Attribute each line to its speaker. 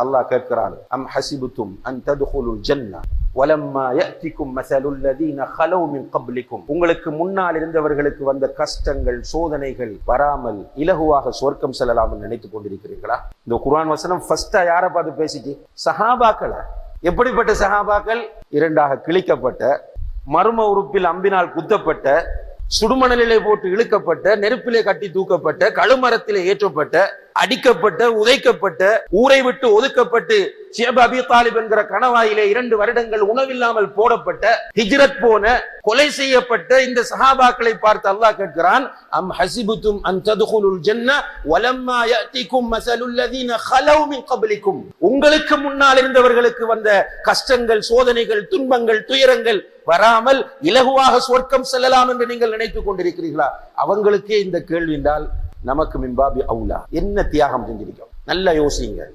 Speaker 1: அல்லாஹ் கேட்கிறான், அம் ஹசிபுத்தும் அன் ததுகுலுல் ஜன்னah வலம்மா யஅதிகும் மஸலுல் லதீன ஹலௌ மின் கப்லிகும். உங்களுக்கு முன்னால் இருந்தவர்களுக்கு வந்த கஷ்டங்கள் சோதனைகள் வராமல் இலகுவாக சொர்க்கம் செல்லலாம் என்று நினைத்துக் கொண்டிருக்கிறீர்களா? இந்த குர்ஆன் வசனம் ஃபர்ஸ்டா யாரை பார்த்து பேசிச்சு? சஹாபாக்களை. எப்படிப்பட்ட சஹாபாக்கள்? இரண்டாக கிழிக்கப்பட்ட, மர்ம உறுப்பில் அம்பினால் குத்தப்பட்ட, சுடுமணலிலே போட்டு இழுக்கப்பட்ட, நெருப்பிலே கட்டி தூக்கப்பட்ட, கழுமரத்திலே ஏற்றப்பட்ட, அடிக்கப்பட்ட, உதைக்கப்பட்ட, ஊரை விட்டு ஒதுக்கப்பட்டு ஷேப் அபி தாலிப் என்கிற கணவாயிலே 2 வருடங்கள் உணவில்லாமல் போடப்பட்ட, ஹிஜ்ரத் போன, கொலை செய்யப்பட்ட இந்த சஹாபாக்களை பார்த்து அல்லாஹ் கேட்கிறான், அம் ஹசிபுத்தும் அன் ததுகுலுல் ஜன்னah வலம்மா யஅதிகும் மஸலுல் லதீன ஹலௌ மின் கப்லிகும். உங்களுக்கு முன்னால் இருந்தவர்களுக்கு வந்த கஷ்டங்கள் சோதனைகள் துன்பங்கள் துயரங்கள் வராமல் இலகுவாக சொர்க்கம் செல்லலாம் என்று நீங்கள் நினைத்துக் கொண்டிருக்கிறீர்களா? அவங்களுக்கே இந்த கேள்வி என்றால் நமக்கு மின்பாபி அவுலா. என்ன தியாகம் செஞ்சிருக்கோம்? நல்லா யோசிங்க.